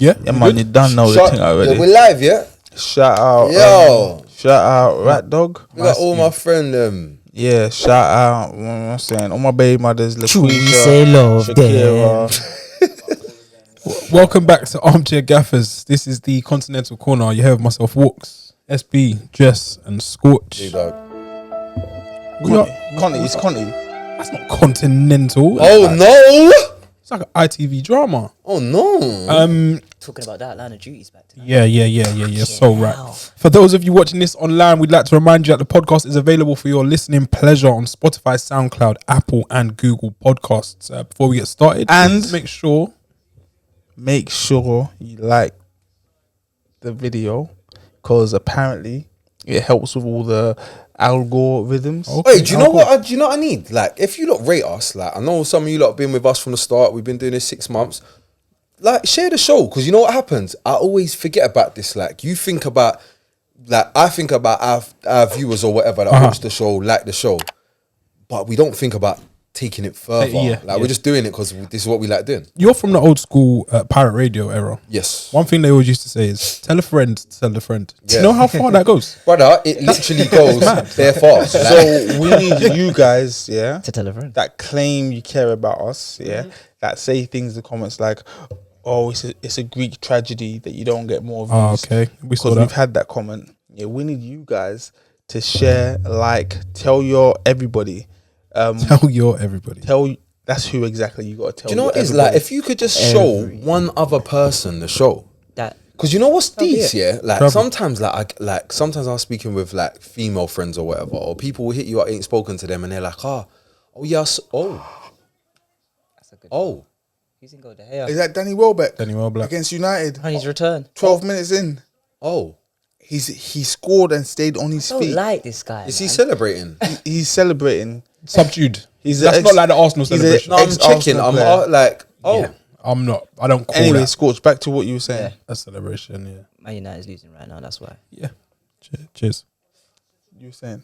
Yeah, Yeah, man, you done know the thing already. Yeah, we're live, yeah? Shout out, shout out, Rat Dog. We got all my friend, Yeah, shout out. What am I saying? All my baby mothers, We LaQuisha, say love Shakira. Welcome back to Armchair Gaffers. This is the Continental Corner. You have myself, Walks, SB, Jess, and Scorch. dog. Conti, it's Conti. That's not Continental. Oh, no! It's like an ITV drama. Oh, no. Talking about that line of duties back to Yeah. So right. For those of you watching this online, we'd like to remind you that the podcast is available for your listening pleasure on Spotify, SoundCloud, Apple, and Google Podcasts. Before we get started, And make sure you like the video because apparently it helps with all the algorithms. Okay. Wait, do you know what? Do you know what I need? Like, if you lot rate us, like, I know some of you lot have been with us from the start. We've been doing this 6 months. Like, share the show, because you know what happens? I always forget about this. Like, you think about, like, I think about our viewers or whatever that watch the show, like the show, but we don't think about taking it further. We're just doing it because this is what we like doing. You're from the old school pirate radio era. Yes. One thing they always used to say is tell a friend to tell a friend. Do Yeah. you know how far that goes? Brother, it literally goes there far. So we need you guys, yeah, to tell a friend. that claim you care about us, yeah, that say things in the comments like, "Oh, it's a Greek tragedy that you don't get more views." Oh, okay. We saw Because that. we've had that comment. Yeah, we need you guys to share, like, tell your everybody. Tell your everybody. That's who exactly you got to tell. Do you know what it is? everybody. Like, if you could just show one other person the show. That Because you know what's these, yeah. yeah? Like, Trouble. sometimes, sometimes I'm speaking with, like, female friends or whatever, or people will hit you up, ain't spoken to them, and they're like, oh, yes, that's a good. oh. Who's in goal? De Gea. Is that Danny Welbeck Danny Welbeck. against United? On his return. 12 minutes in, Oh. he scored and stayed on his I don't feet. like this guy. Is he man. celebrating? He's celebrating. Subdued. He's That's a not like the Arsenal he's a celebration. No, I'm ex-Arsenal checking. I'm player. like, oh. Yeah. I'm not. I don't call Anyway, that Scorch, back to what you were saying. a celebration. Yeah. Man United's losing right now. That's why. Yeah. Cheers. You were saying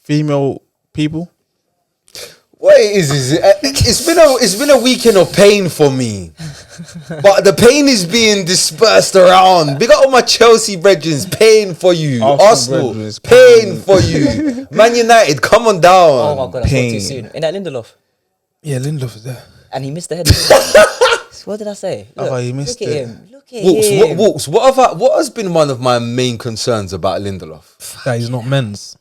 female people. What it is it's been a weekend of pain for me, but the pain is being dispersed around. Big up all my Chelsea brethren, pain for you. Arsenal, brethrens, pain for you. Man United, come on down. Oh my god, I saw Pain. too soon. In that Lindelof, Yeah, Lindelof is there. and he missed the head. What did I say? Oh, he missed look at it. him. Look at him. Walks. What has been one of my main concerns about Lindelof? That is not men's.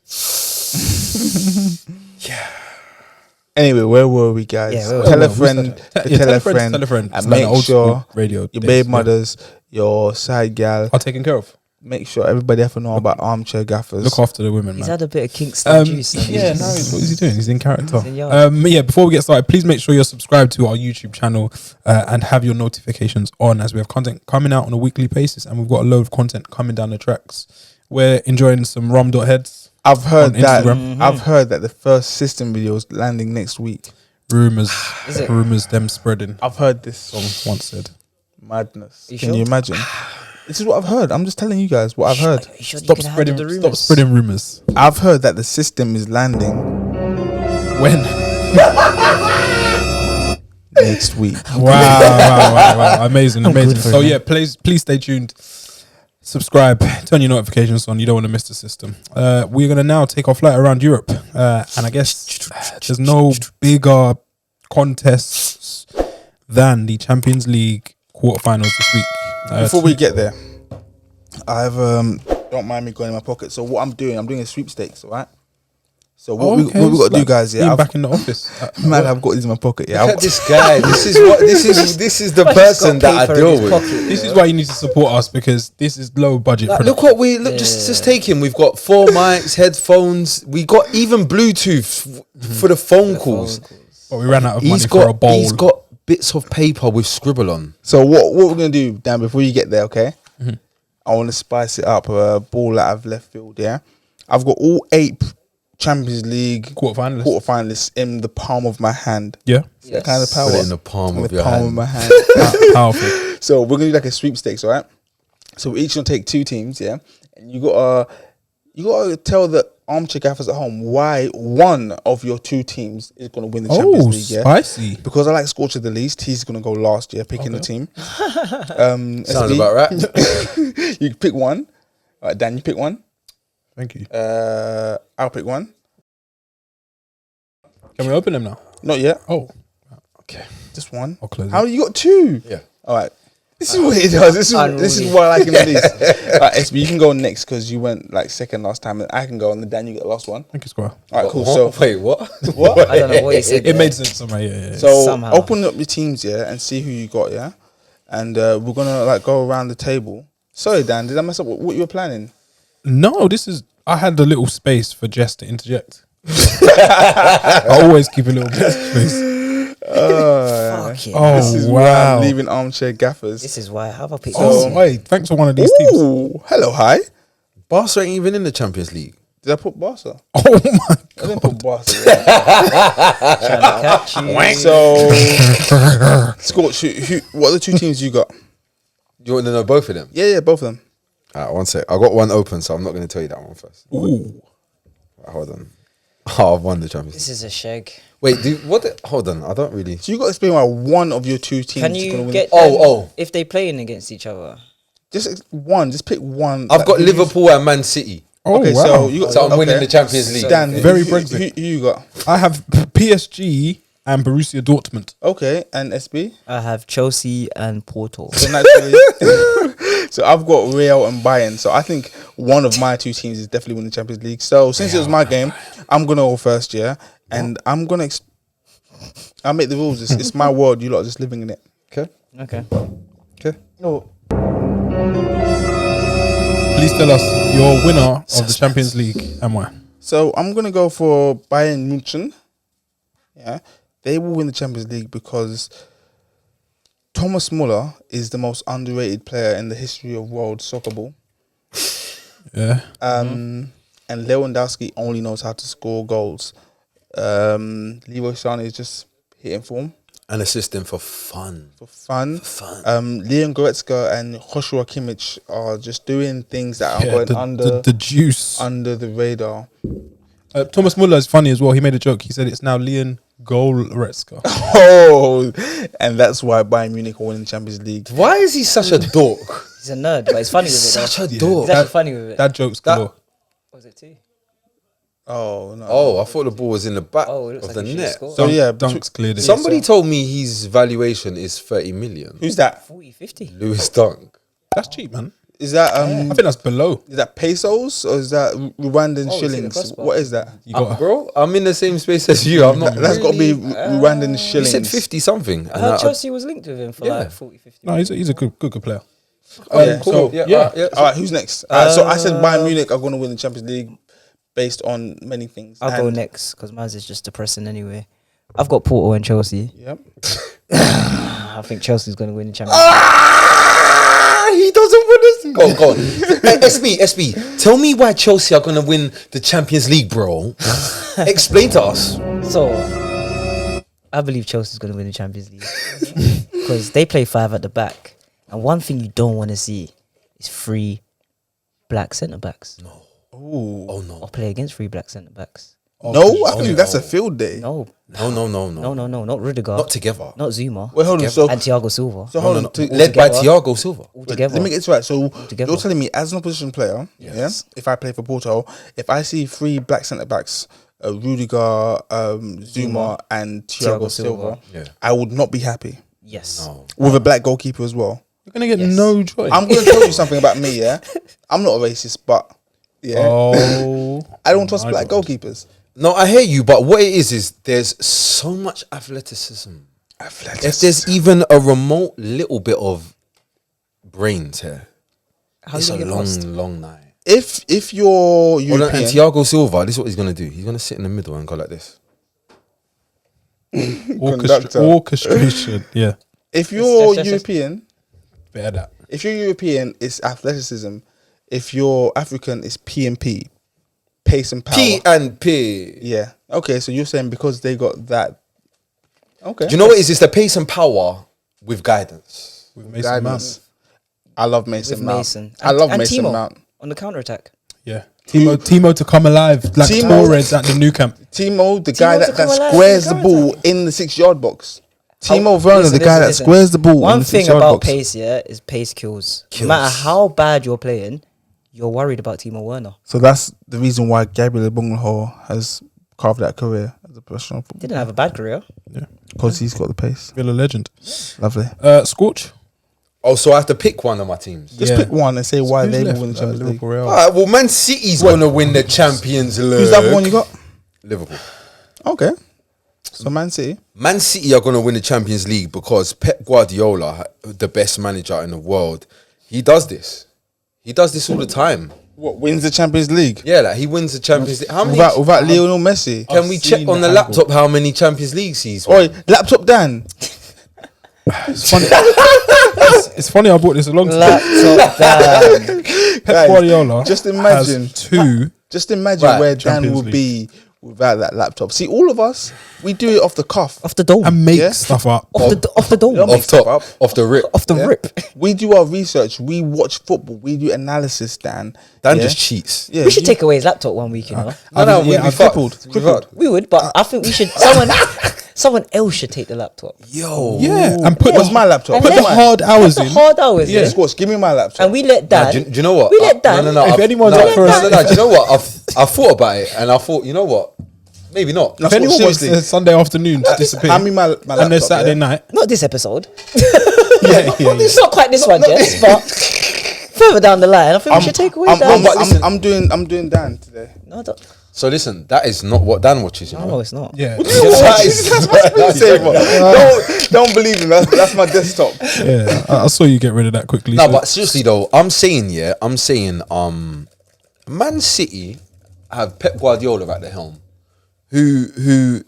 Anyway, where were we, guys? Yeah, where tell a we friend, started. tell a friend, Tell a friend. and It's like the make old sure school radio your days, babe yeah. mothers, your side gal, Are taken care of. make sure everybody have to know about Armchair Gaffers. Look after the women, He's man. had a bit of Kingston juice. Yeah, no, what is he doing? He's in character. He's in yard. Yeah, before we get started, please make sure you're subscribed to our YouTube channel and have your notifications on, as we have content coming out on a weekly basis, and we've got a load of content coming down the tracks. We're enjoying some rom.heads. I've heard on that. Instagram. I've heard that the first system video is landing next week. Rumors, Is it? rumors, them spreading. I've heard this Song song. once said. Madness. You Can sure? you imagine? This is what I've heard. I'm just telling you guys what I've heard. Are you sure Stop you can handle spreading. the Stop rumors? spreading rumors. I've heard that the system is landing When? next week. Wow. Amazing. good for So him. yeah, please stay tuned. Subscribe, turn your notifications on. You don't want to miss the system. We're going to now take our flight around Europe. And I guess there's no bigger contests than the Champions League quarterfinals this week. Before we get there, I've don't mind me going in my pocket. So what I'm doing a sweepstakes, all right? So what we got to do, guys? Yeah, being I've, back in the office. man, I've got these in my pocket. Yeah, Look at this guy. This is the person that I deal with. This is why you need to support us, because this is low budget. Like, production. look what we look. Just take him. We've got 4 mics, headphones. We got even Bluetooth for the phone calls. But we ran out of money for a bowl. He's got bits of paper with scribble on. So what we're gonna do, Dan? Before you get there, okay? I want to spice it up. A ball out of left field. Yeah, I've got all 8 Champions League quarterfinalists in the palm of my hand. Yeah, Yes. Kind of power. Put it in the palm In of the your palm hand. of my hand. powerful. So we're gonna do like a sweepstakes, all right? So we're each gonna take 2 teams, yeah, and you gotta tell the Armchair Gaffers at home why one of your two teams is going to win the Champions Oh, League. Yeah, spicy. because I like Scorcher the least. He's going to go last year, picking the team. Sounds SB, about right. You pick one. All right, Dan, you pick one. Thank you. I'll pick one. Can we open them now? Not yet. Oh, Okay. Just one. I'll close How it. you got two? Yeah. All right. This is what he does. This is what I like him the least. SB, you can go next because you went like second last time, and I can go, and then Dan, you get the last one. Thank you, Squire. All right, cool. What? So Wait, what? what? I don't know what he said. It made sense somehow. Yeah. So Somehow. open up your teams, yeah, and see who you got, yeah, and we're gonna like go around the table. Sorry, Dan, did I mess up what you were planning? No, this is. I had a little space for Jess to interject. I always keep a little bit of space. Fuck yeah. Oh This is why wow! I'm leaving Armchair Gaffers. This is why. How have I picked Oh this? wait, thanks for one of these teams. Ooh, hello, hi. Barca ain't even in the Champions League. Did I put Barca? Oh my I didn't put Barca. Yeah. Trying to catch you. So, Scorch, what are the two teams you got? Do you want to know both of them? Yeah, both of them. All right, one sec. I got one open, so I'm not going to tell you that one first. Ooh. Right, hold on. Oh, I've won the Champions League. This is a shag. Wait, hold on. I don't really. So you got to explain why one of your two teams Can is going to you win. get Oh, them if they playing against each other? Just one. Just pick one. I've Like, got who you- Liverpool and Man City. Oh Okay, wow! so you got. So I'm winning the Champions League. Dan, Very who, Brexit. Who you got? I have PSG and Borussia Dortmund. Okay, and SB. I have Chelsea and Porto. So naturally, so I've got Real and Bayern. So I think one of my two teams is definitely winning the Champions League. So since it was my game, I'm gonna go first, yeah, and I'm gonna. I'll make the rules. It's my world. You lot are just living in it. Okay. Okay. Okay. No. Please tell us your winner of the Champions League and why. So I'm gonna go for Bayern München. Yeah, they will win the Champions League because Thomas Muller is the most underrated player in the history of world soccer ball. Yeah. And Lewandowski only knows how to score goals. Leroy Sané is just hitting form And assisting for fun. for fun. Fun. Leon Goretzka and Joshua Kimmich are just doing things that are Yeah, going the juice. under the radar. Thomas Muller is funny as well. He made a joke. He said it's now Leon Goretzka. Oh, and that's why Bayern Munich are winning the Champions League. Why is he such a dork? He's a nerd, but he's funny with it. Such Though. a dork. He's actually funny with it. That joke's galore. Was it too? Oh no! Oh, I thought the ball was in the back Oh, it looks of like the he should've net. scored. So yeah, Dunks cleared it. Somebody told me his valuation is 30 million. who's that? 40, 50. Lewis Dunk. That's cheap, man. Is that I think that's below. is that pesos or is that Rwandan Oh, it's in the shillings? crossbar. What is that? You got Bro, I'm in the same space as you. I'm not. That's got to be really- Rwandan You shillings. said 50 something. I heard Chelsea was linked with him for Yeah. like 40, 50. no. He's a good player. Yeah, cool. so- yeah, yeah. alright, yeah. All right, who's next? So I said Bayern Munich are going to win the Champions League based on many things. I'll go And- next because mine's is just depressing anyway. I've got Porto and Chelsea. Yep. I think Chelsea's going to win the Champions He doesn't want us. Go on. Hey, SB, tell me why Chelsea are going to win the Champions League, bro. Explain to us. League. So, I believe Chelsea's going to win the Champions League because they play five at the back. And one thing you don't want to see is three black centre backs. Ooh. Oh, no. Or play against three black centre backs. No, I think that's a field day. No, No. not Rudiger, Not together. not Zuma, Wait, hold on. So, and Thiago Silva. so hold on. Led by Thiago Silva. Wait, Altogether. let me get this right. So Together. you're telling me, as an opposition player, Yes. yeah, if I play for Porto, if I see three black centre backs, Rudiger, Zuma, and Thiago Thiago Silva, Silva. Yeah. I would not be happy Yes. No. with a black goalkeeper as well. You're gonna get Yes. no joy. I'm going to tell you something about me. Yeah, I'm not a racist, but yeah, Oh, I don't trust my black God. goalkeepers. No, I hear you, but what it is there's so much athleticism. If there's even a remote little bit of brains here, How it's you a gonna get past? long night. If you're Hold on, European, and Thiago Silva, this is what he's gonna do. He's gonna sit in the middle and go like this. Conductor. Orchestration. Yeah, if you're Yes. European, better that. if you're European, it's athleticism. If you're African, it's P&P, pace and power. P and P. Yeah. Okay, so you're saying because they got that. Okay. Do you know what it is? It's the pace and power with guidance. With Mason Mount. Guidance. I love Mason With Mount. Mason. I love And Mason Timo Mount. on the counter attack. Yeah, Timo to come alive like Timo- Torres at the new camp. Timo, the guy Timo that to come alive squares in the the ball counter. in the 6-yard box. Timo Werner, Listen, the guy that listen. squares the ball in One the thing 6-yard about box. pace, is pace kills. No matter how bad you're playing, you're worried about Timo Werner. So that's the reason why Gabriel Bongo has carved out a career as a professional footballer. Didn't have a bad career. Because he's got the pace. Villa legend. Lovely. Scorch. Oh, so I have to pick one of my teams. Just Yeah. pick one and say why Who's they left? will win the Champions League. Liverpool, Real. All right, well, Man City's going to win the Champions League. Who's the other one you got? Liverpool. Okay. So Man City. Man City are going to win the Champions League because Pep Guardiola, the best manager in the world, he does this. He does this all the time. What, wins the Champions League? Yeah, like he wins the Champions League. How many? Without Lionel Messi? Can we check seen on the the laptop how many Champions Leagues he's won? Oi, laptop Dan. It's funny. It's funny I brought this along to Laptop down. Pep Guys, Guardiola. just imagine. has 2. Just imagine Right, where Dan Champions would League. be without that laptop. See, all of us, we do it off the cuff. Off the dome. and make Yeah. stuff up. Off the dome. Don't make Off stuff top, up. off the rip. Off the Yeah. rip. We do our research. We watch football. We do analysis, Dan. Dan Yeah? just cheats. Yeah, We should you- take away his laptop one week, you know. No, yeah, we I've fucked. crippled. We fucked. We would, but I think we should. Someone else should take the laptop. Yo. Yeah, and put What's the, my laptop? And put the let- hard hours The in. hard hours, Yeah. yeah. Squash, give me my laptop. And we let Nah, Dan. do you know what? We let Dan. No. If I've- anyone's no, up for us- no, do you know what? I thought about it and I thought, you know what? Maybe not. No, If anyone wants seriously. a Sunday afternoon to disappear, Hand me my laptop. and there's Saturday yeah? night. Not this episode. Yeah. It's not quite this one, Jess, but further down the line, I think we should take away Dan. I'm doing Dan today. No, don't. So listen, that is not what Dan watches, you know? No, it's not. Yeah, That is- Don't believe him. That's my desktop. yeah. I saw you get rid of that quickly. No, so- but seriously though, I'm saying, Man City have Pep Guardiola at the helm, who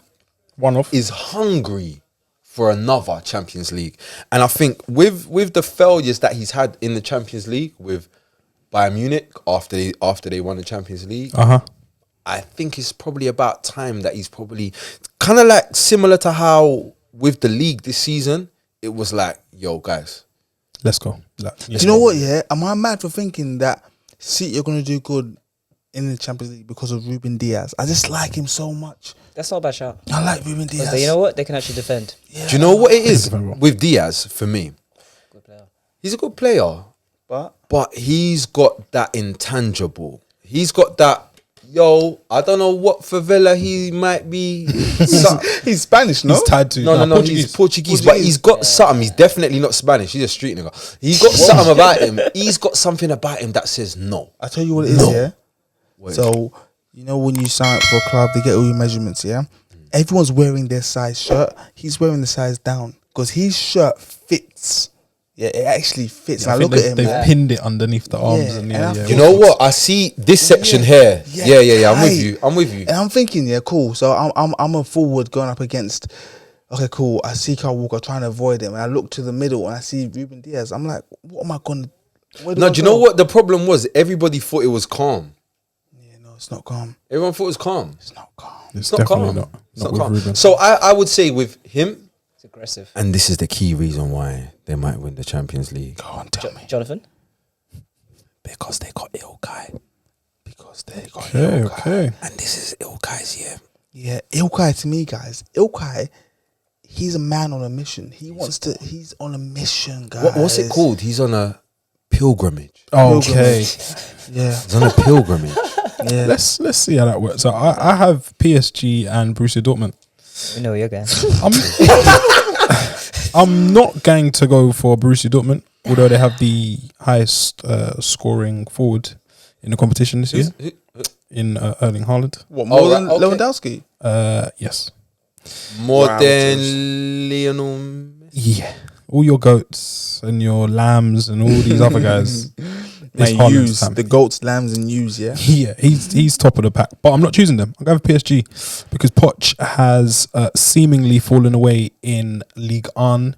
one off. is hungry for another Champions League. And I think with the failures that he's had in the Champions League with Bayern Munich after they won the Champions League, I think it's probably about time that he's probably kind of like similar to how with the league this season, it was like, yo, guys. Let's go. Like, Do you know what? Yeah, am I mad for thinking that City are going to do good in the Champions League because of Ruben Diaz? I just like him so much. That's not a bad shout. I like Ruben Diaz. But you know what? They can actually defend. Yeah. Do you know what it is very well. with Diaz for me? Good player. He's a good player, But but he's got that intangible. He's got that, yo, I don't know what favela he might be. he's Spanish, no? He's tied to No, he's Portuguese, but he's got something. He's definitely not Spanish. He's a street nigga. He's got something about him. He's got something about him that says no. I tell you what it is, yeah? So, you know when you sign up for a club, they get all your measurements, yeah? Everyone's wearing their size shirt. He's wearing the size down because his shirt fits. Yeah, it actually fits. I and I think look at him. they've yeah. pinned it underneath the arms. Yeah, And and I yeah, You know what? I see this section here. Yeah. I'm with Aye. you. I'm with you. And I'm thinking, yeah, cool. So I'm a forward going up against. Okay, cool. I see Kyle Walker trying to avoid him, and I look to the middle and I see Ruben Diaz. I'm like, what am I gonna? No, do you know what the problem was? Everybody thought it was calm. Yeah, no, it's not calm. Everyone thought it was calm. It's not calm. it's It's not definitely calm. not. It's Not not with calm. Ruben. So I would say with him, It's aggressive. and this is the key reason why they might win the Champions League. Go on, tell me. Jonathan? Because they got Ilkay. Because they got Okay, Ilkay. okay. And this is Ilkay's year. Yeah, Ilkay to me, guys. Ilkay, he's a man on a mission. He's on a mission, guys. What's it called? He's on a pilgrimage. Okay. Yeah, He's on a pilgrimage. yeah. Let's see how that works. So I have PSG and Borussia Dortmund. We know where you're going. I'm not going to go for Borussia Dortmund, although they have the highest scoring forward in the competition this year in Erling Haaland. What, more than right, okay. Lewandowski? Yes. More Wow, than which Lionel Messi. Yeah. All your goats and your lambs and all these other guys. It's Man, Haaland's ewes, time. the goats, lambs, and ewes, yeah? Yeah, he's top of the pack, but I'm not choosing them. I'm going for PSG because Poch has seemingly fallen away in Ligue 1,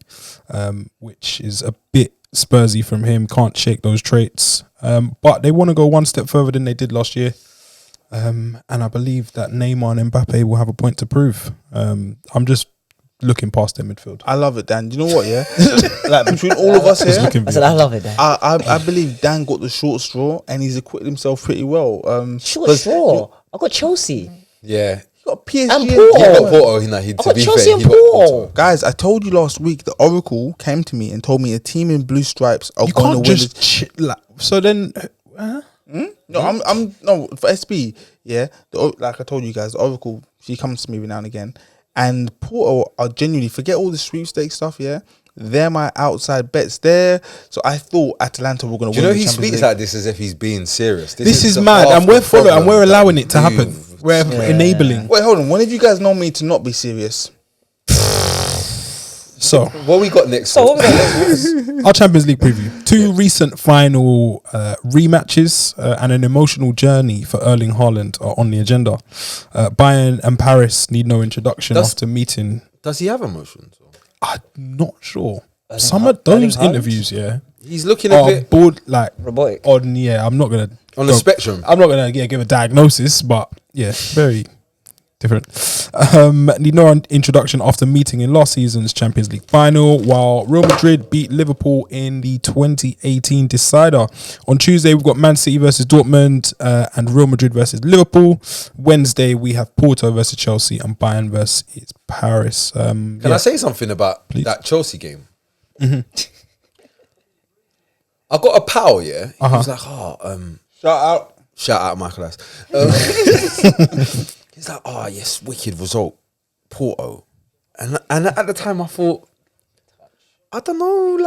which is a bit Spursy from him. Can't shake those traits, but they want to go one step further than they did last year, and I believe that Neymar and Mbappe will have a point to prove. I'm just looking past their midfield. I love it, Dan. You know what? Yeah, like between all of us here, Looking I said, I love it, Dan. I believe Dan got the short straw and he's acquitted himself pretty well. Sure. I got Chelsea. Yeah. You got PSG And He Porto. got Porto. To got be Chelsea fair, he and got Porto. Porto. Guys, I told you last week the Oracle came to me and told me a team in blue stripes are You going to can't win. just so then. No, I'm no for SB. Yeah, like I told you guys, the Oracle, she comes to me every now and again, and Porto are genuinely, forget all the sweepstakes stuff. Yeah, they're my outside bets there. So I thought Atalanta were going Do to you win. know the he Champions speaks League. like this as if he's being serious? This is the mad, half and we're the following, and we're problem allowing that it to happen. you- We're enabling. Wait, hold on. When have you guys known me to not be serious? So What we got next? So what we got? our Champions League preview: two recent final rematches and an emotional journey for Erling Haaland are on the agenda. Bayern and Paris need no introduction Does- after meeting. Does he have emotions? I'm not sure. Erling Some of Erling those Haaland? interviews, yeah, He's looking a are bit bored. Like Robotic. on, yeah. I'm not gonna on the spectrum. I'm not gonna give a diagnosis, but yeah, very different. Need no introduction after meeting in last season's Champions League final, while Real Madrid beat Liverpool in the 2018 decider. On Tuesday, we've got Man City versus Dortmund and Real Madrid versus Liverpool. Wednesday, we have Porto versus Chelsea and Bayern versus Paris. Can I say something about Please. that Chelsea game? I got a pal, yeah. He was like, shout out Michael Ass. He's like, oh yes, wicked result, Porto, and at the time I thought, I don't know,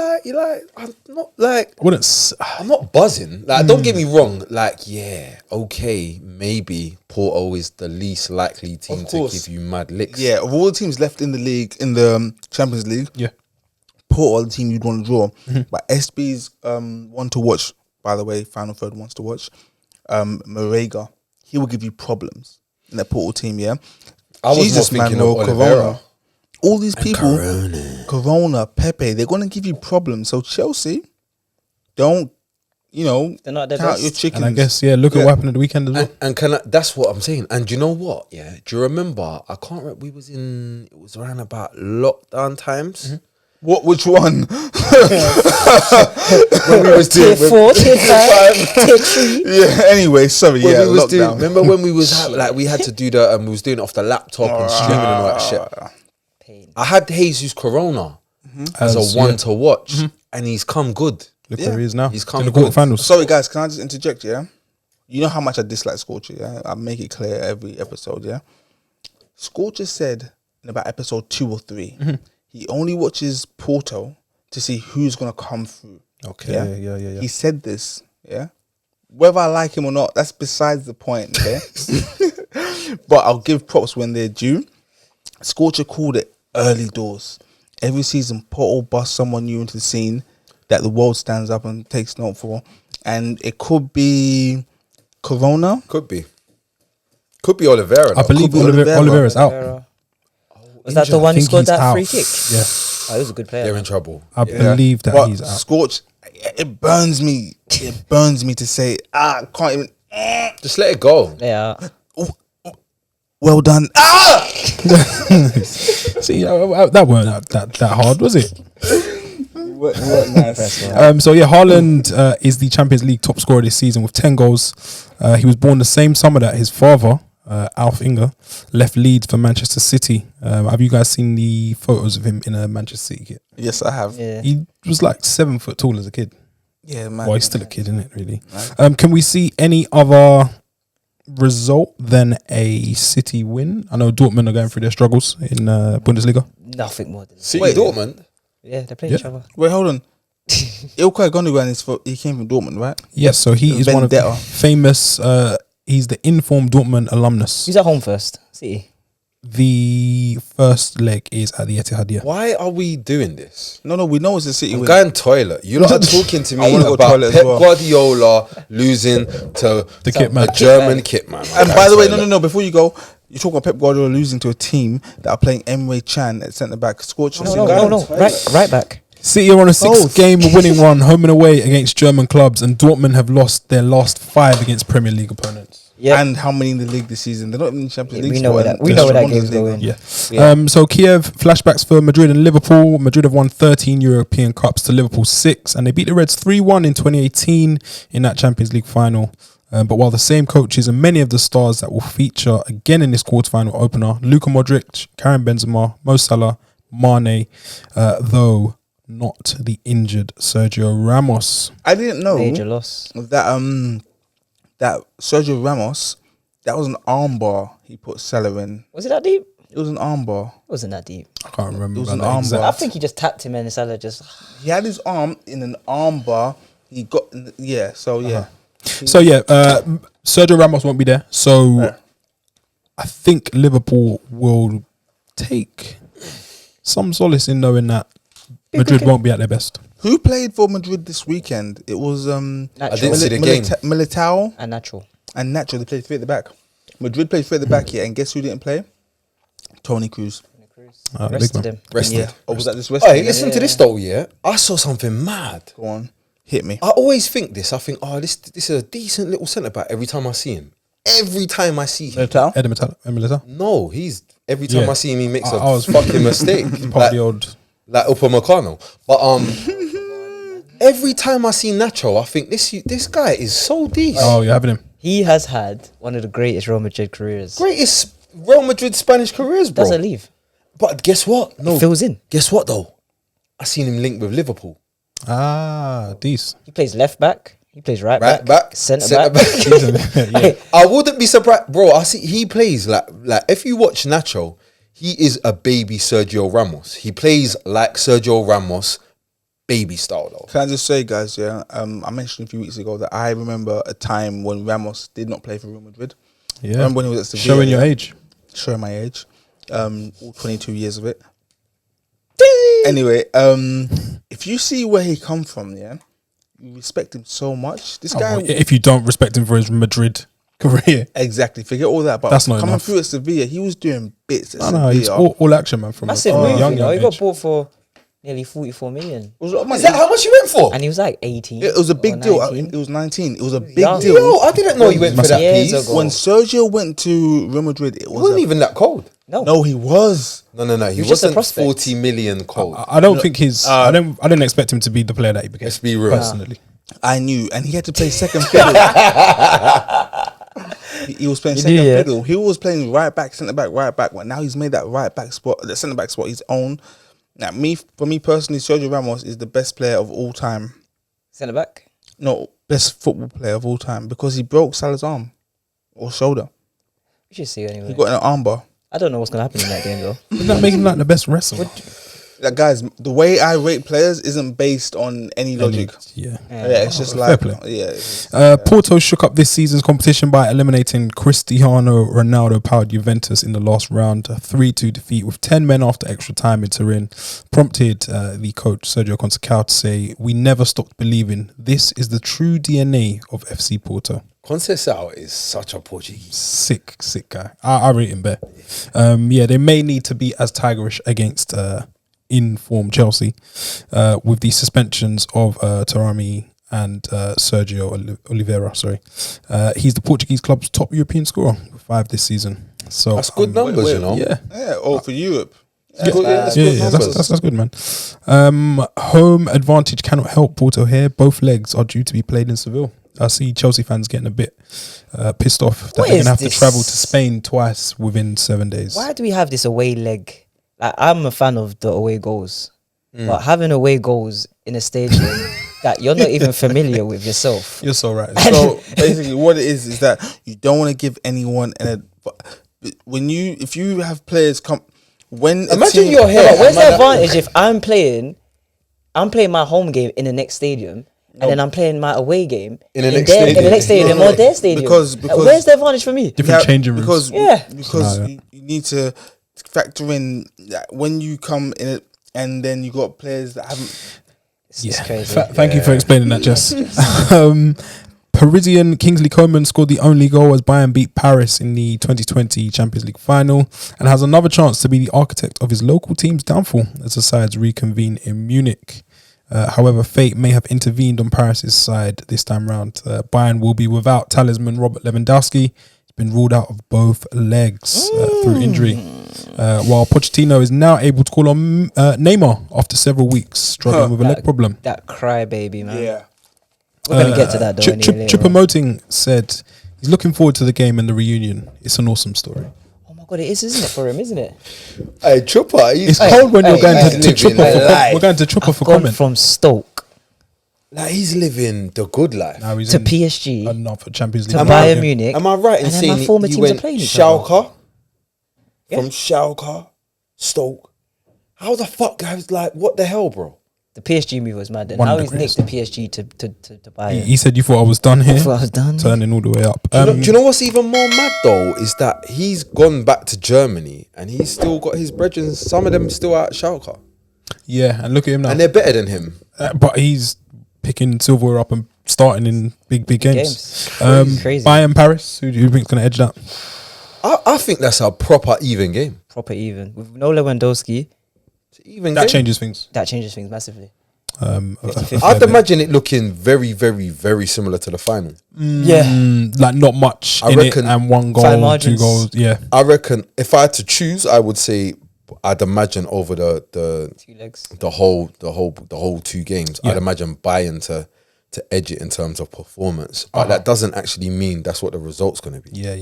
I'm not like. I wouldn't. I'm not buzzing. Like, don't get me wrong. Like, yeah, okay, maybe Porto is the least likely team Of to course. give you mad licks. Yeah, of all the teams left in the league, in the Champions League, Yeah. Porto are the team you'd want to draw. But SB's one to watch, by the way, final third wants to watch. Marega, he will give you problems in that Porto team, yeah? I was more thinking of Oliveira. Corona. All these people, Corona. Corona, Pepe, they're going to give you problems. So Chelsea, don't, They're not their count best. your chickens. And I guess look at what happened at the weekend as well. And that's what I'm saying. And do you know what? Yeah, do you remember? I can't remember. It was around about lockdown times. Which one? When we was Tier doing, 4, Tier 5, Tier 3. Yeah, anyway, sorry, when yeah, we was lockdown. doing, remember when we was like we had to do the we was doing it off the laptop and streaming and all that shit. Pain. I had Jesus Corona as a one to watch, and he's come good. Look where he is now. He's come in the good. quarterfinals. Sorry, guys, can I just interject, yeah? You know how much I dislike Scorcher, yeah? I make it clear every episode, yeah? Scorcher said in about episode 2 or 3, he only watches Porto to see who's going to come through. Okay, yeah. He said this, yeah? Whether I like him or not, that's besides the point, okay? But I'll give props when they're due. Scorcher called it early doors. Every season, Porto busts someone new into the scene that the world stands up and takes note for. And it could be Corona. Could be Oliveira. I believe Could be Oliveira's out. Was that the one who think scored he's that out. free kick? Yeah, Oh, he was a good player. they're in trouble. I believe that But he's out. Scorch, it burns me. It burns me to say, I can't even. Just let it go. Yeah. Well done. See, that weren't that hard, was it? Nice. So yeah, Haaland is the Champions League top scorer this season with 10 goals. He was born the same summer that his father, Alf Inge, left Leeds for Manchester City. Have you guys seen the photos of him in a Manchester City kit? Yes, I have. Yeah. He was like 7 foot tall as a kid. Yeah, man. Well, he's still a kid, isn't it? Really. Can we see any other result than a City win? I know Dortmund are going through their struggles in Bundesliga. Nothing more than City Wait. Dortmund. Yeah, they play Yeah. each other. Wait, hold on. Ilkay Gundogan he came from Dortmund, right? Yes, so he is one of the Vendetta. famous. He's the informed Dortmund alumnus. Who's at home first? City. The first leg is at the Etihad. Yeah. Why are we doing this? No, we know it's a City I'm win. going toilet. You lot are talking to I me wanna go about toilet as Pep well. Guardiola losing to The kit man. a German kit man. And by the way, no, before you go, you talk about Pep Guardiola losing to a team that are playing Emre Can at centre back. Scorch. No. Right back. City are on a Oh. 6-game winning run, home and away against German clubs, and Dortmund have lost their last 5 against Premier League opponents. Yeah. and how many in the league this season. They're not even in the Champions League. We know where spot, that. and We know where they're that game's Bundesliga. going. Yeah. So Kiev flashbacks for Madrid and Liverpool. Madrid have won 13 European Cups to Liverpool 6, and they beat the Reds 3-1 in 2018 in that Champions League final. But while the same coaches and many of the stars that will feature again in this quarterfinal opener, Luka Modric, Karim Benzema, Mo Salah, Mane, though not the injured Sergio Ramos. I didn't know Major loss. that that Sergio Ramos, that was an armbar he put Salah in. Was it that deep? It was an armbar. It wasn't that deep. I can't remember. It was about an that arm exact- bar. I think he just tapped him and Salah just. He had his arm in an armbar. He got So yeah. So yeah, Sergio Ramos won't be there. So Yeah. I think Liverpool will take some solace in knowing that Madrid won't be at their best. Who played for Madrid this weekend? It was I didn't see the game. Militao And natural. and Nacho. They played three at the back. Madrid played three at the back, yeah. And guess who didn't play? Toni Kroos. Big Rested man. him. Rested. Yeah. Oh, was that this West? Hey, listen to this though, yeah. I saw something mad. Go on, hit me. I always think this. I think, this is a decent little centre back every time I see him. Every time I see him. Militao. Eder Militao. No, he's every time Yeah. I see him, he makes I a was- fucking mistake. Part of the old. like Upamecano. But every time I see Nacho, I think this guy is so decent. Oh, you're having him. He has had one of the greatest Real Madrid careers. Greatest Real Madrid Spanish careers, bro. Doesn't leave. But guess what? No, Fills in. Guess what though? I seen him linked with Liverpool. Decent. He plays left back. He plays right Right back. back, Centre back. Yeah. I wouldn't be surprised, bro. I see he plays like if you watch Nacho, he is a baby Sergio Ramos. He plays like Sergio Ramos, baby style though. Can I just say, guys? Yeah, I mentioned a few weeks ago that I remember a time when Ramos did not play for Real Madrid. Yeah. Remember when he was at Sevilla? Showing your age. Showing my age. All 22 years of it. Anyway, if you see where he come from, yeah, you respect him so much. This guy, If you don't respect him for his Madrid career, exactly, forget all that. But That's not coming enough. through at Sevilla, he was doing bits at I know he's Sevilla. all action, man. From Massive a move, young, you know. He young got age. bought for nearly 44 million. It was a lot of money. Is that how much you went for? And he was like 18. It was a big or deal. 19. It was 19. It was a big Young. deal. Yo, I didn't know you went for that Years piece. ago. When Sergio went to Real Madrid, it He was wasn't even that cold. No. he was. No. He was just a wasn't prospect. 40 million cold. I don't think he's. I didn't expect him to be the player that he became. Let's be real. Personally, I knew, and he had to play second fiddle. He was playing You second knew, yeah. fiddle. He was playing right back, centre back, right back. Well, now he's made that right back spot, the centre back spot his own. Now, for me personally, Sergio Ramos is the best player of all time. Centre back. No, best football player of all time because he broke Salah's arm or shoulder. We should see anyway. He got an armbar. I don't know what's going to happen in that game though. doesn't that make him like the best wrestler? Like, guys, the way I rate players isn't based on any logic. Yeah. Yeah, it's just fair like play. yeah. Porto shook up this season's competition by eliminating Cristiano Ronaldo-powered Juventus in the last round. A 3-2 defeat with 10 men after extra time in Turin prompted the coach Sergio Conceição to say, "We never stopped believing. This is the true DNA of FC Porto." Conceição is such a Portuguese. Sick guy. I rate him better. Yeah, they may need to be as tigerish against in-form Chelsea with the suspensions of Taremi and Sergio Oliveira. Sorry, he's the Portuguese club's top European scorer with 5 this season. So That's good numbers, you know. Yeah. Yeah, for Europe. That's good, that's good numbers. That's good, man. Home advantage cannot help Porto here. Both legs are due to be played in Seville. I see Chelsea fans getting a bit pissed off that What they're going is to have to this? travel to Spain twice within 7 days. Why do we have this away leg? Like, I'm a fan of the away goals, but having away goals in a stadium that you're not even familiar with yourself. You're so right. So basically, what it is that you don't want to give anyone if you have players come when a Imagine team- you're here. But where's the advantage if I'm playing my home game in the next stadium, and then I'm playing my away game In the next in stadium. the next stadium No, or their stadium? because- Like, where's the advantage for me? Different Yeah, changing rooms. because No, you need to factor in that when you come in it, and then you got players that haven't. It's crazy. Thank you for explaining that, Jess. Parisian Kingsley Coman scored the only goal as Bayern beat Paris in the 2020 Champions League final and has another chance to be the architect of his local team's downfall as the sides reconvene in Munich. However, fate may have intervened on Paris's side this time round. Bayern will be without talisman Robert Lewandowski. He's been ruled out of both legs through injury. While Pochettino is now able to call on Neymar after several weeks struggling with a leg problem. That crybaby, man. Yeah. We're going to get to that, though. Chupomoting said he's looking forward to the game and the reunion. It's an awesome story. Oh my God, it is, isn't it, for him, isn't it? Hey, Chopper, It's cold when you're going to Chopper. We're going to Chopper for Gone comment. from Stoke like he's living the good life. Now he's to in PSG another Champions to League. Bayern Munich. Am I right in and then saying my former he teams went are playing each other. Schalke? Yeah. From Schalke, Stoke. How the fuck, guys? Like, what the hell, bro? The PSG move was mad. And One of now the he's nicked the PSG to Bayern. He said you thought I was done here. I thought I was done. Turning all the way up. Do you know what's even more mad though? Is that he's gone back to Germany and he's still got his brethren. Some of them still at Schalke, Yeah, and look at him now. and they're better than him. But he's picking silverware up and starting in big games. Crazy. Bayern Paris. Who do you think's going to edge that? I think that's a proper even game. Proper even. With no Lewandowski, It's an even That game. changes things. that changes things massively. 50-50. I'd imagine it looking very, very, very similar to the final. Yeah. Like not much I in reckon it and one goal, fine 2 margins. goals. Yeah. I reckon if I had to choose, I would say I'd imagine over the 2 legs. the whole 2 games. Yeah. I'd imagine Bayern to edge it in terms of performance, but that doesn't actually mean that's what the result's going to be. Yeah.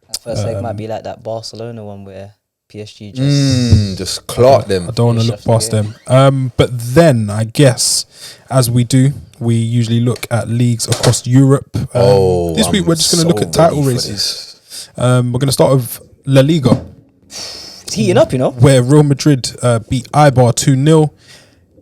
That first leg might be like that Barcelona one where PSG just Just clock them. I don't want to Finish look off the past them. But then I guess as we do, we usually look at leagues across Europe. This week I'm we're just going to look so at title ready for races. this. We're going to start with La Liga, it's heating up, you know. where Real Madrid beat Eibar 2-0.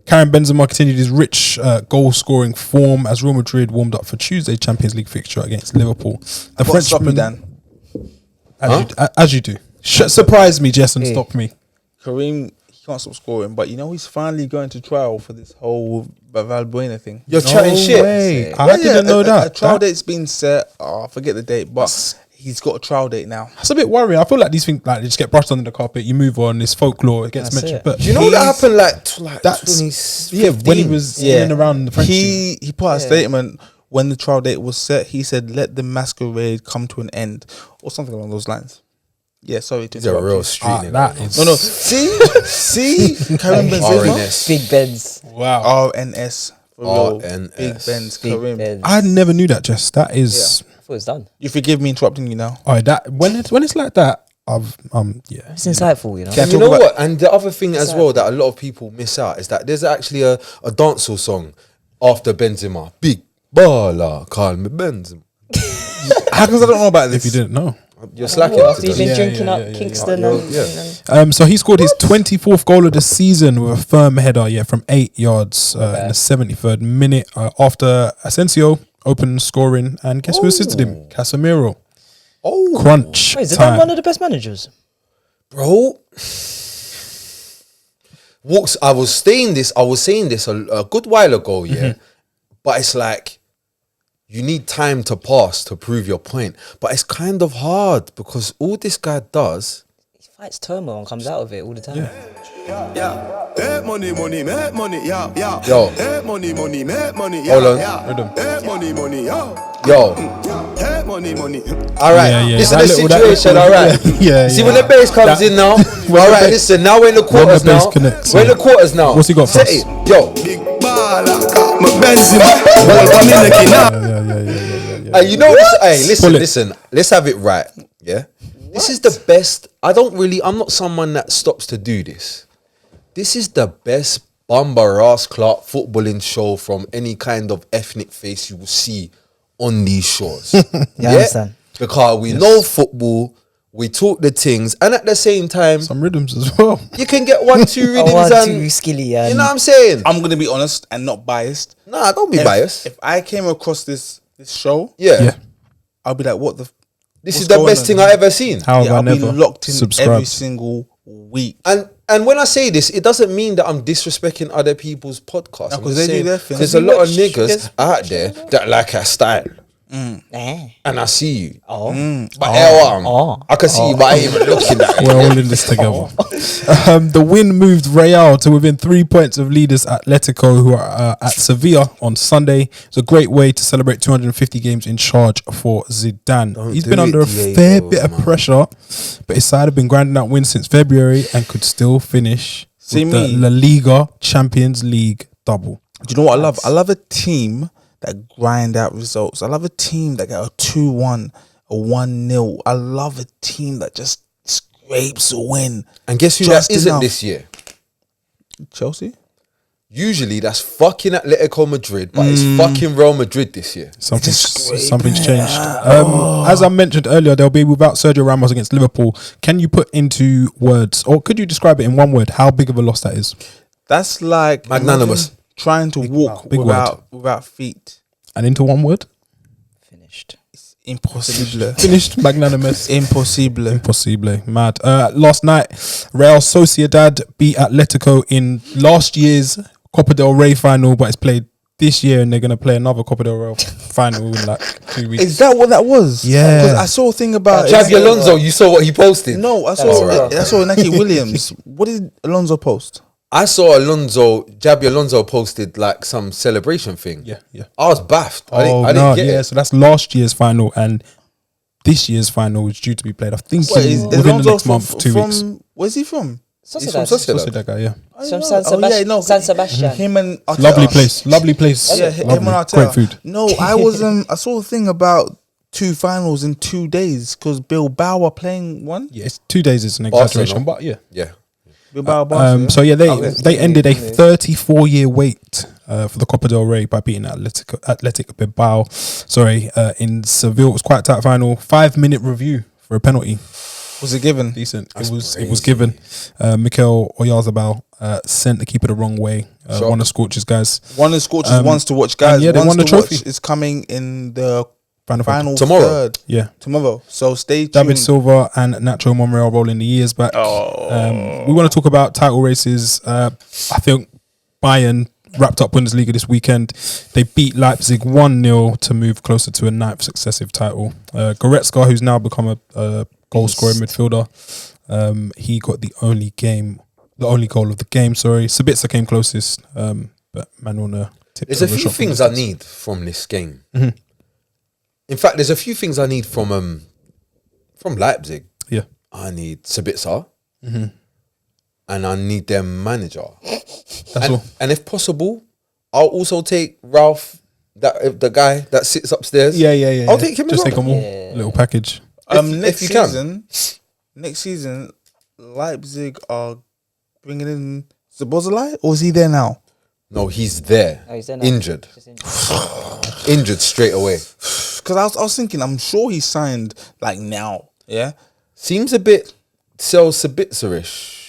Karim Benzema continued his rich goal-scoring form as Real Madrid warmed up for Tuesday's Champions League fixture against Liverpool. The I've got to stop you, Frenchman, Dan. as you do, surprise me, Jess, and stop me. Kareem, he can't stop scoring, but you know he's finally going to trial for this whole Valbuena thing. You're chatting shit. Way. Yeah, I didn't know that. A trial That- date's been set. I forget the date, but he's got a trial date now. That's a bit worrying. I feel like these things like they just get brushed under the carpet. You move on. It's folklore. It gets That's mentioned. it. But Do you know that happened like That's 2015? when he was in and around the French team. He put out a statement when the trial date was set. He said, "Let the masquerade come to an end," or something along those lines. Yeah, sorry to He's a interrupt real you. street nigga. That is No. See, Karim Benzema, RNS. Big Benz. wow. RNS, for real. RNS. Big Benz, Big Karim. Benz. I never knew that. Jess, that is. I thought it was done. You forgive me interrupting you now. Oh, that when it's like that, yeah. It's insightful, you know. And you know what? And the other thing as well that a lot of people miss out is that there's actually a dancehall song after Benzema. Big baller, call me Benzema. How come I don't know about this? If you didn't know. You're slacking. After you've been Yeah, drinking yeah, up yeah, yeah, Kingston yeah. and So he scored his 24th goal of the season with a firm header, from 8 yards in the 73rd minute after Asensio opened scoring, and guess who assisted him? Casemiro. Oh, Crunch Wait, is that time. one of the best managers? bro. Walks. I was saying this a good while ago, yeah. But it's like you need time to pass to prove your point. But it's kind of hard because all this guy does. He fights turmoil and comes out of it all the time. Yeah. Make money, make money, yeah, yeah. Yo. Make money, make money, yeah. Hold on. Yeah. Rhythm. Make money, yeah. Yo, Make money. all right. Yeah. This That is the little- situation, all right. Yeah. See when the bass comes in now. All right, listen. Now we're in the quarters the bass now. connects, We're in yeah. the quarters now. What's he got for Set us? it. Yo, Big baller, got my Benzema. Ball on in the kina. hey, you know this? Hey, Pull it. listen. Let's have it right. Yeah. This is the best. I'm not someone that stops to do this. This is the best Bamba Ras Clark footballing show from any kind of ethnic face you will see on these shores. Yeah, I understand. Because we know football, we talk the things, and at the same time, Some rhythms as well. you can get 1-2 rhythms One, and two, skilly, you and know what I'm saying? I'm gonna be honest and not biased. Nah, don't be biased. If I came across this show, Yeah. I'll be like, "What the? This what's is the going best on thing here?" I ever seen. How have I I'll be never locked in subscribed? every single week. And when I say this, it doesn't mean that I'm disrespecting other people's podcasts. No, 'cause they do their thing. There's a lot of niggas out there that like our style. Eh. and I see you. Oh. But I can see you, but I ain't even looking at you. We're all in this together. The win moved Real to within 3 points of leaders Atletico, who are at Sevilla on Sunday. It's a great way to celebrate 250 games in charge for Zidane. He's been under a fair bit of pressure, but his side have been grinding out wins since February and could still finish with the La Liga Champions League double. Do you know what I love? I love a team that grind out results. I love a team that got a 2-1, a 1-0. I love a team that just scrapes a win. And guess who Just that isn't enough. this year? Chelsea? Usually that's fucking Atletico Madrid, but it's fucking Real Madrid this year. Something's changed. As I mentioned earlier, they'll be without Sergio Ramos against Liverpool. Can you put into words, or could you describe it in one word, how big of a loss that is? That's like Magnanimous. imagine trying to walk Big without feet. And into one word? Finished. It's impossible. Finished, magnanimous. Impossible. Mad. Last night, Real Sociedad beat Atletico in last year's Copa del Rey final, but it's played this year, and they're going to play another Copa del Rey final in like 2 weeks. Is that what that was? Yeah. Because I saw a thing about Xabi Alonso, you saw what he posted? No, I alright. saw Naki Williams. What did Alonso post? I saw Xabi Alonso posted like some celebration thing. Yeah. I was baffed. I Oh, didn't no, get yeah. it. So that's last year's final, and this year's final is due to be played, I think, within the next month, 2 weeks. Where's he from? He's from Sociedad. Sociedad. Sociedad guy, yeah. From San Sebastian. Him and Arteta. Lovely place. Yeah, him Lovely. and Arteta. Great food. No, I was I saw a thing about 2 finals in 2 days because Bilbao are playing one. Yeah, it's 2 days is an Barcelona. exaggeration, but yeah. Yeah. Bilbao, Barca, So yeah, they Okay. ended a 34-year wait for the Copa del Rey by beating Athletic Bilbao. In Seville. It was quite a tight final. 5-minute review for a penalty. Was it given? Decent. It was given. Mikel Oyarzabal sent the keeper the wrong way. One of the Scorchers guys. One of the Scorchers wants to watch, guys. and yeah, they wants won the to trophy. watch is coming in the Final Tomorrow. third. Yeah. Tomorrow. So stay tuned. David Silva and Nacho Monreal rolling the years back. We want to talk about title races. I think Bayern wrapped up Bundesliga this weekend. They beat Leipzig 1-0 to move closer to a 9th successive title. Goretzka, who's now become a goal scoring midfielder, he got the only goal of the game. Sabitzer came closest, but Manuel Neuer tipped There's a over few shot from things I distance. need from this game. In fact, there's a few things I need from Leipzig. Yeah. I need Sabitzer, and I need their manager. That's all. And if possible, I'll also take Ralph, the guy that sits upstairs. Yeah. I'll take him as Just well. take them all. Little package. Next you can. season, next season, Leipzig are bringing in Zabozalai, or is he there now? No, he's there. Oh, he's there now. Injured. Just injured. Injured straight away. Because I was thinking, I'm sure he signed like now. Yeah. Seems a bit Sabitzer-ish.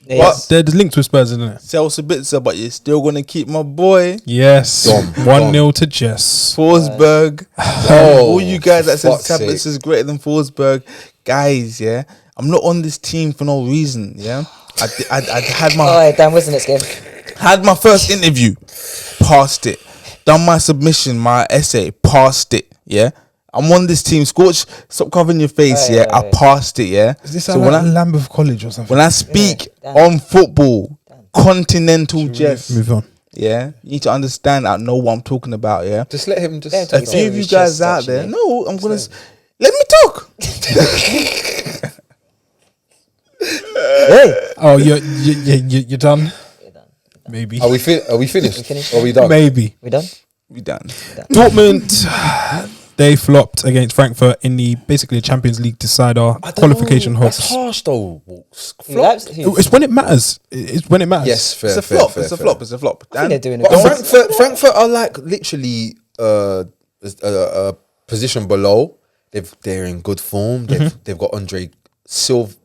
Yes. There's linked with Spurs, isn't it? Sell Sabitzer, but you're still gonna keep my boy Yes. Dom. 1-0 to Jess. Forsberg. Oh, All you guys that said fuck's sake. Sabitzer is greater than Forsberg, guys. Yeah, I'm not on this team for no reason. Yeah, I had my Oh, Dan, wasn't it, Skev? had my first interview, passed it. Done my submission, my essay, passed it. Yeah, I'm on this team. Scorch, stop covering your face. Yeah, I passed it. Yeah. Is this so like Lambeth College or something? when I speak Yeah, on football, Continental Jesse. Move on. Yeah, you need to understand. I know what I'm talking about. Yeah. Just let him just... Yeah, A talk few of you his guys chest, out there, actually. no, I'm gonna let me talk. Hey. Oh, you're done? Maybe. Are we finished? We finished? Are we done? Maybe. We done? We done. Dortmund, they flopped against Frankfurt in the basically Champions League decider I don't qualification know. hopes. That's harsh though. It's when it matters. It's when it matters. Yes, fair. It's a fair, flop. fair, It's a fair. flop. It's a flop. I think they're doing But it. Frankfurt are like literally a position below. They're in good form. They've got Andre Silva.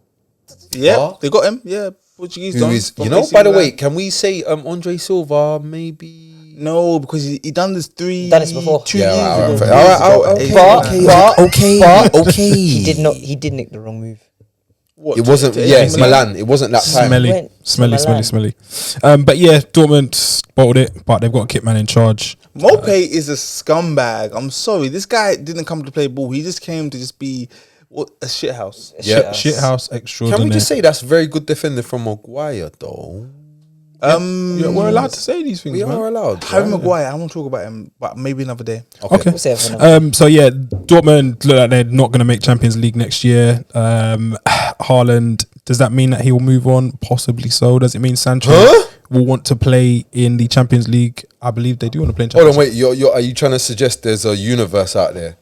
Yeah, they got him. Yeah, Portuguese. Who done. is, From you know, AC by the Milan. way, can we say Andre Silva maybe? No, because he done this Done this before. 2 Yeah, years right, ago. right. Years Alright, ago. okay. Okay. He did nick the wrong move. What, It wasn't. to Yeah, AC Milan. It wasn't that time. Smelly. Went to Milan. Smelly. But yeah, Dortmund bottled it, but they've got a kit man in charge. Mope is a scumbag. I'm sorry. This guy didn't come to play ball. He just came to just be a shit house. Yeah. Shit house extraordinary. Can we just say that's very good defender from Maguire, though? Yeah, we're allowed to say these things. We man. are allowed. Harry right? Maguire, I won't talk about him, but maybe another day. Okay. We'll save it for another. So yeah, Dortmund look like they're not going to make Champions League next year. Haaland, does that mean that he will move on? Possibly so. Does it mean Sancho will want to play in the Champions League? I believe they do want to play in Champions Hold on, wait. Are you trying to suggest there's a universe out there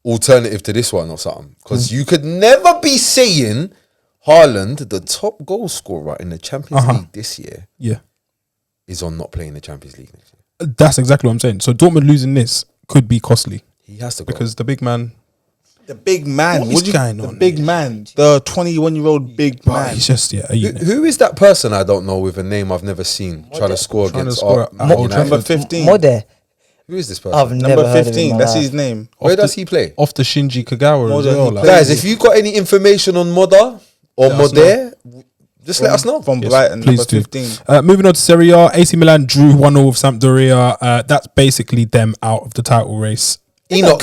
alternative to this one or something? Because you could never be saying Haaland, the top goal scorer in the Champions League this year, Yeah, is on not playing the Champions League next year. that's exactly what I'm saying. So Dortmund losing this could be costly He has to go. because the big man, The big man. What is going The on big here? man. The 21-year-old big man. he's just a unit. Who is that person I don't know with a name I've never seen trying to score Trying to against score at Old United? Number 15. Mode. Who is this person? I've never Number heard of him 15. in my That's life. his name. Where does he play? Off the Shinji Kagawa More as than well. he Like. plays. Guys, if you got any information on Moda or Let us Modere, just let us know. From Yes, Brighton, please number do. 15. Moving on to Serie A, AC Milan drew 1-0 with Sampdoria. That's basically them out of the title race. Enoch.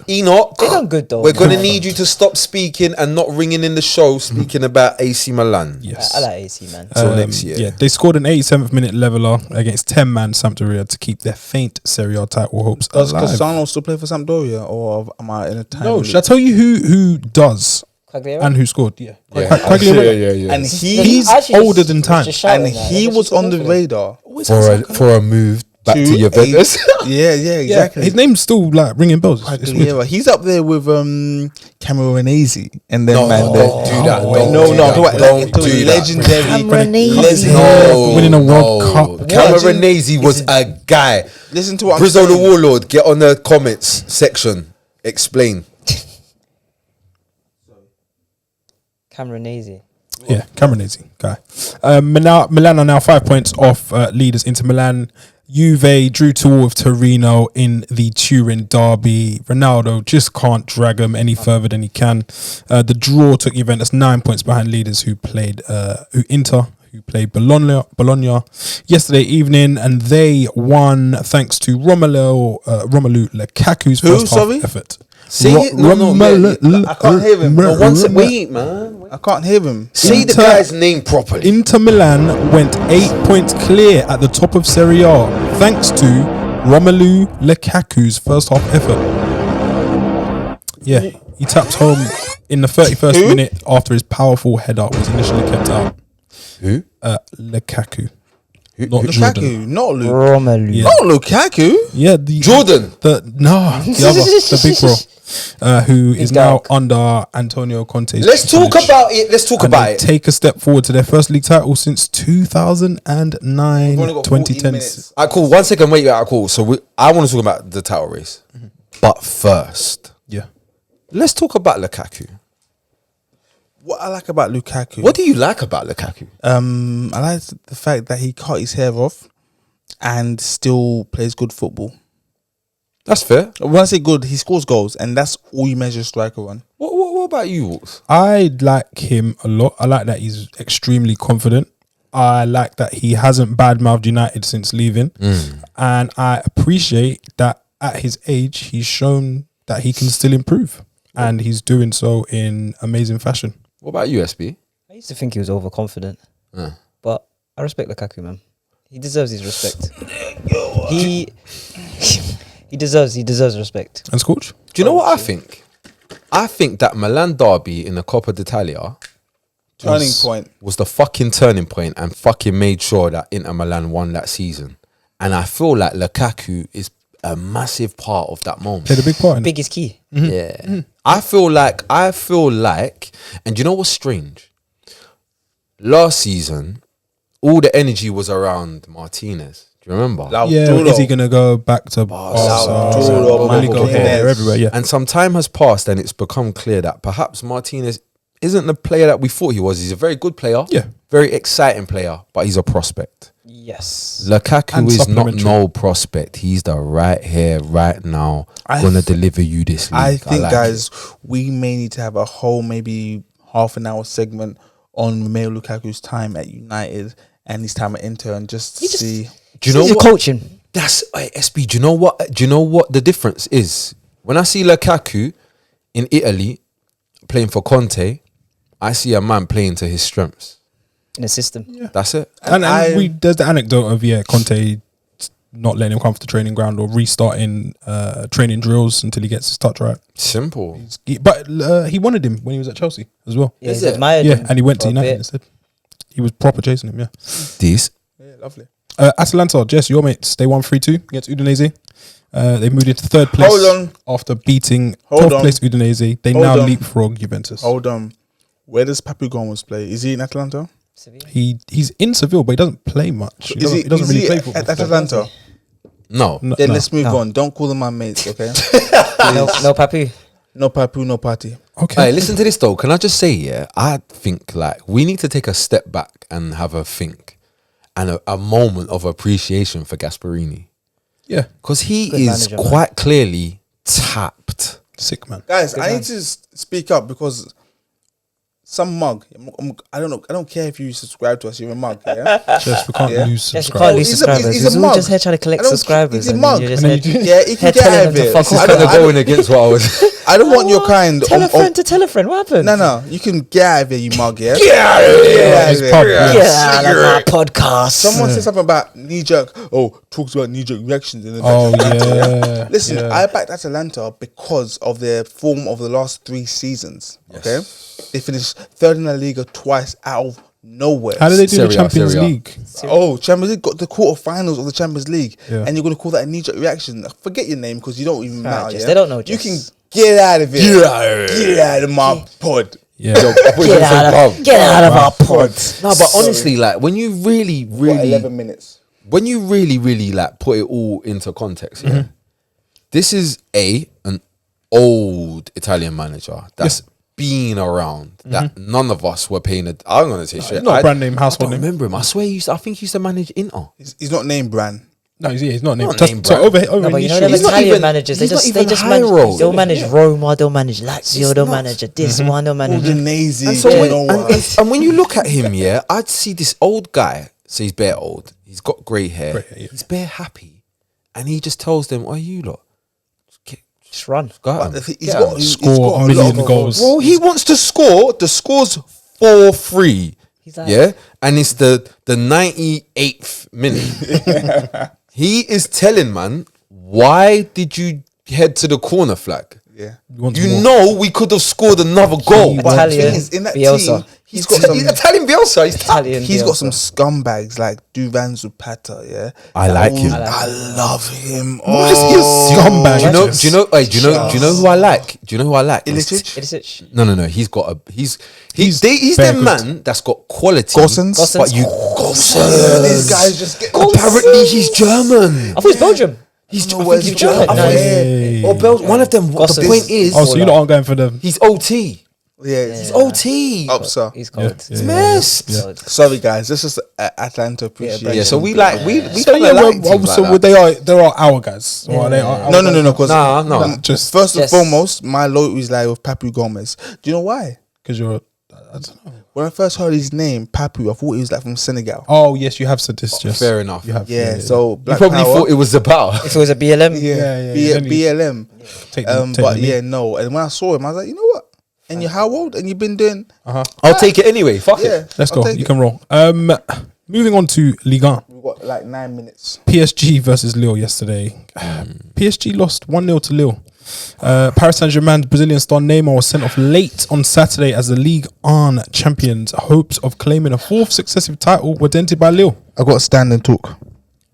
They done good though. We're going to need you to stop speaking and not ringing in the show speaking about AC Milan. Yes. I like AC, man. Till next year. Yeah, they scored an 87th minute leveler against 10-man Sampdoria to keep their faint Serie A title hopes Does alive. Cassano still play for Sampdoria, or am I in a time? No, should I tell you who does Quagliarella? and who scored? Yeah, Yeah. Quagliarella. And he's Actually, older just- than time. just shouting and that. he Let's was just on the go for it. radar. For a move back to Juventus. Yeah, Yeah, exactly. his name's still like ringing bells. It's weird. Yeah, he's up there with Cameronese and then No, man. don't there. do that. Wait, Don't no, do no, that. like, Don't into do that. legendary. Cameronese. No, Winning a World Cup. Cameronese was a guy. Listen to what I'm Brizzo the saying. Warlord, get on the comments section. Explain. Cameronese. Yeah, Cameronese guy. Milan are now 5 points off leaders Inter Milan. Juve drew 2 with Torino in the Turin derby. Ronaldo just can't drag them any further than he can. The draw took Juventus 9 points behind leaders who played who played Bologna yesterday evening, and they won thanks to Romelu Lukaku's Who, first half sorry? effort. Say it. No, I can't hear him. No, wait, man. I can't hear him. Say the guy's name properly. Inter Milan went 8 points clear at the top of Serie A thanks to Romelu Lukaku's first half effort. Yeah, he tapped home in the 31st minute after his powerful header was initially kept out. Who? Lukaku. Who? Not Jordan. Lukaku, not Luke. Romelu. Yeah. Not Lukaku. Yeah, the Jordan. the big bro, who is now under Antonio Conte's Let's talk tutelage. about it. Let's talk And about they it. take a step forward to their first league title since 2009, We've only got 14 2010. minutes. Alright, cool. 1 second. Wait. Alright, cool. So I want to talk about the title race, but first, Yeah. let's talk about Lukaku. What I like about Lukaku. What do you like about Lukaku? I like the fact that he cut his hair off and still plays good football. That's fair. When I say good, he scores goals, and that's all you measure a striker on. What about you, Walks? I like him a lot. I like that he's extremely confident. I like that he hasn't badmouthed United since leaving. And I appreciate that at his age, he's shown that he can still improve. And he's doing so in amazing fashion. What about you, SB? I used to think he was overconfident, but I respect Lukaku, man. He deserves his respect. He deserves respect. And Scorch? Do you know what I think? I think that Milan derby in the Coppa d'Italia Turning point. was the fucking turning point and fucking made sure that Inter Milan won that season. And I feel like Lukaku is a massive part of that moment. Played a big part in it. Biggest key. Yeah. I feel like, and you know what's strange? Last season, all the energy was around Martinez. Do you remember? Yeah, is he going to go back to Barca? Will he go here, there, everywhere? Yeah. And some time has passed and it's become clear that perhaps Martinez isn't the player that we thought he was. He's a very good player. Yeah. Very exciting player, but he's a prospect. Yes. Lukaku And is not supplementary. no prospect. He's the right here, right now, I gonna deliver you this league. I think, like guys, we may need to have a whole maybe half an hour segment on Romelu Lukaku's time at United and his time at Inter, and just see. Do you know He's what? coaching. That's SB. Do you know what? Do you know what the difference is? When I see Lukaku in Italy playing for Conte, I see a man playing to his strengths. In the system. That's it. And there's the anecdote of Conte not letting him come to the training ground or restarting training drills until he gets his touch right. Simple. But he wanted him when he was at Chelsea as well. Yeah, Is he's it? admired him And he went to for a United bit. instead. He was proper chasing him. Yeah. These. Yeah, lovely. Atalanta, Jess, your mates, they won 3-2 against Udinese. They moved into third place Hold on. after beating Hold 12th on. place Udinese. They Hold now on. leapfrog Juventus. Hold on. Where does Papu Gomez play? Is he in Atlanta? Sevilla. He's in Seville, but he doesn't play much. He doesn't is really he play football. at Atlanta? No. No, Then no. let's move No. on. Don't call them my mates, okay? No Papu. No Papu, no party. Okay. Hey, listen to this though. Can I just say, yeah, I think like we need to take a step back and have a think and a moment of appreciation for Gasparini. Yeah. Because he Good is manager, man. quite clearly tapped. Sick, man. Guys, I need to speak up because some mug. I don't know. I don't care if you subscribe to us. You're a mug. Yeah. Jess, we can't Yeah. lose Yes, you subscribers. can't lose he's a- subscribers. he's a He's all mug. just here trying to collect I don't- subscribers. he's a and mug. you're just And here- then yeah, he can here get telling out of them to it. fuck off. I don't- Going against what I was. I don't want your kind. Tell a friend to tell a friend. What happened? No, you can get out of here, you mug. Yeah. Yeah, his pub, yeah. Get out of my podcast. Someone said something about knee jerk. Oh, talks about knee jerk reactions in the Oh, Atlanta. yeah. Listen, Yeah. I backed Atalanta because of their form of the last 3 seasons. Okay, they finished third in the Liga twice out of nowhere. How did they do Serie the A, Champions Serie A. League? Oh, Champions League got the quarterfinals of the Champions League, Yeah. and you're going to call that a knee jerk reaction? Forget your name because you don't even matter. Jess, Yeah? they don't know, You Jess. can get out of here. Get out of my pod. Yeah. Get out of our pod. No, but honestly, like when you really, What, really, 11 minutes. when you really like put it all into context, yeah, this is an old Italian manager that's been around that none of us were paying. I'm gonna say shit. not a brand name, I household don't name. remember him. I swear, I think he used to manage Inter. He's not named Bran. No, he's not named. Not Just- named, so bro. over No, in but you know Nice them He's not Italian even- managers. They he's not just even manage. high road. They'll manage Roma. They'll manage Lazio. They'll manage this one. They'll manage. Udinese. And so you when, know and, what? and when you look at him, yeah, I'd see this old guy. So he's bare old. He's got grey hair. Grey hair, yeah. He's bare happy, and he just tells them, "Oh, you lot, Just run. go at But him." the thing- he's Yeah. got, he's Score got a a million lot of goals. Well, he wants to score. The score's 4-3. He's like- Yeah, and it's the 98th minute. He is telling man, why did you head to the corner flag? Yeah. You know we could have scored another goal. But the Italian thing is, in that Bielsa. team, he's got some. Italian Bielsa. He's Italian. He's got Bielsa. some scumbags like Duvan Zapata, yeah. I like him. I love him. Why is he a scumbag? Do you know? Do you know? Wait, do you know who I like? Do you know who I like? Ilicic? Ilicic. No. He's got a. He's very the good. man that's got quality. Gosens? But you These guys just get. apparently he's German. I thought it's Belgium. He's know where he's he's German. German. I thought he's- Hey. Or Belgium. One of them. The Gosens. point is, Oh, so you lot aren't going for the. he's OT. Yeah, He's OT. up, sir. He's cold. Yeah. Messed. He's cold. Sorry, guys. This is Atlanta appreciation. Yeah, so we like we So kinda yeah, like teams like so that. they are our guys. Or are they our No. guys? Because No. Just first and Yes. foremost, my loyalty is like with Papu Gomez. Do you know why? because you're. I don't know. When I first heard his name, Papu, I thought he was like from Senegal. Oh yes, you have said this. Just fair enough. You have. Yeah, so You Black probably Power. thought it was about. If it was a BLM, Yeah. BLM. Take But yeah, no. And when I saw him, I was like, you know what? And you're how old? And you've been doing? I'll take it anyway. Fuck Yeah. it. Let's I'll go. take You it. can roll. Moving on to Ligue 1. We've got like 9 minutes. PSG versus Lille yesterday. PSG lost 1-0 to Lille. Paris Saint-Germain's Brazilian star Neymar was sent off late on Saturday as the Ligue 1 champions. Hopes of claiming a 4th successive title were dented by Lille. I got to stand and talk.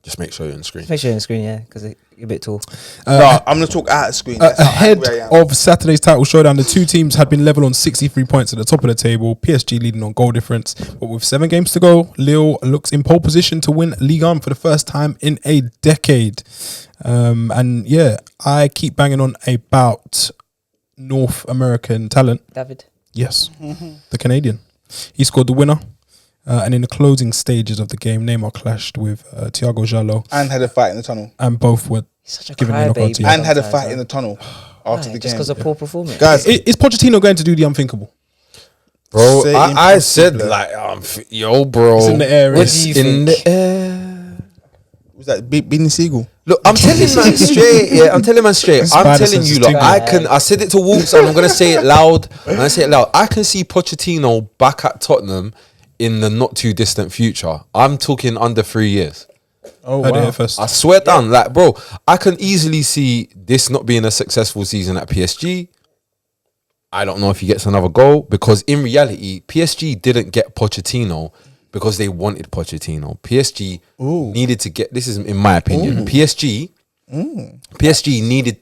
Just make sure you're on screen. make sure you're on the screen, yeah, because you're a bit tall. No, I'm going to talk out of screen. That's how Ahead angry I am. of Saturday's title showdown, the two teams had been level on 63 points at the top of the table. PSG leading on goal difference, but with 7 games to go, Lille looks in pole position to win Ligue 1 for the first time in a decade. And yeah, I keep banging on about North American talent. David. Yes, the Canadian. He scored the winner. And in the closing stages of the game, Neymar clashed with Thiago Jallo, And had a fight in the tunnel. and both were He's such a Giving me a knockout crybaby. to you. And had a sometimes, fight in the tunnel after the just game. because of poor performance. Guys, Is Pochettino going to do the unthinkable? Bro, Say I said impossible. like, yo, bro. It's in the air. What It's do you in think? the air. Was that Beanie Siegel? Look, I'm telling man straight. Yeah, I'm telling man straight. I'm Spider telling you, sense look, tingling. I said it to Wolves, and I'm gonna say it loud. And I say it loud. I can see Pochettino back at Tottenham in the not too distant future. I'm talking under 3 years. Oh, Heard it here first. I swear down, like, bro, I can easily see this not being a successful season at PSG. I don't know if he gets another goal, because in reality, PSG didn't get Pochettino because they wanted Pochettino. PSG needed to get, this is in my opinion, PSG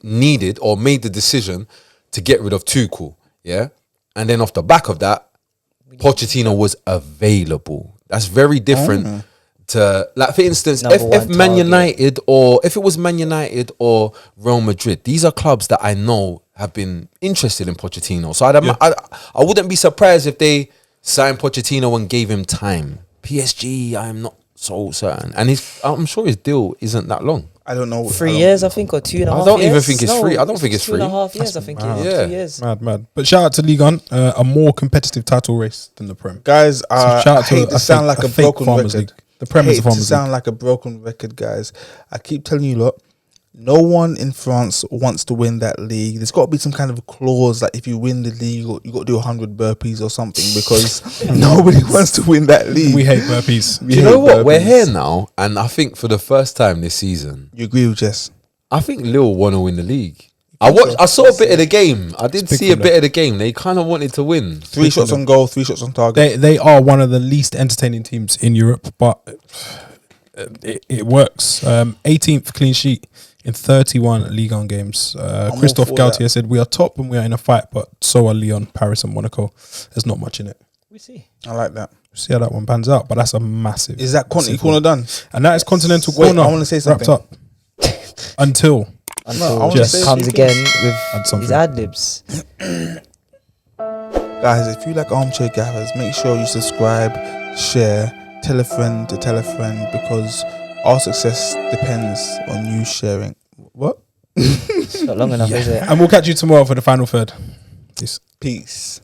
needed or made the decision to get rid of Tuchel, yeah? And then off the back of that, Pochettino was available. That's very different to, like, for instance, Number if one Man target. United, or if it was Man United or Real Madrid, these are clubs that I know have been interested in Pochettino. So I wouldn't be surprised if they signed Pochettino and gave him time. PSG, I'm not so certain. And I'm sure his deal isn't that long. I don't know. 3 years, I think, or 2.5 years. I don't even think it's free. I don't think it's free. 2.5 years, I think. mad. Yeah, 2 years. Mad. But shout out to Ligue 1, a more competitive title race than the Prem. Guys, I shout out to hate to sound like a fake broken Farmers record. League. The Prem is a Hate to Farmers sound like a broken record, guys. I keep telling you, look, no one in France wants to win that league. There's got to be some kind of clause that if you win the league, you got to do 100 burpees or something, because nobody wants to win that league. We hate burpees. Do you know what? We're here now, and I think for the first time this season, You agree with Jess? I think Lille want to win the league. I saw a bit of the game. I did Speak see a from bit of the game. They kind of wanted to win. 3 shots on goal, 3 shots on target. They are one of the least entertaining teams in Europe, but it works. 18th clean sheet in 31 Ligue 1 games. Christophe all for Gaultier that. said, "We are top and we are in a fight, but so are Lyon, Paris, and Monaco. There's not much in it." We see. I like that. See how that one pans out, but that's a massive. Is that Conti massive Corner one. done? And that is Continental Wait, Corner. I wanna say something. Wrapped up. Until I Until wanna Jess say comes something. again with Add something. his ad libs. Guys, if you like Armchair Gaffers, make sure you subscribe, share, tell a friend to tell a friend, because our success depends on you sharing. What? It's not long enough, is it? and we'll catch you tomorrow for the final third. Peace. Peace.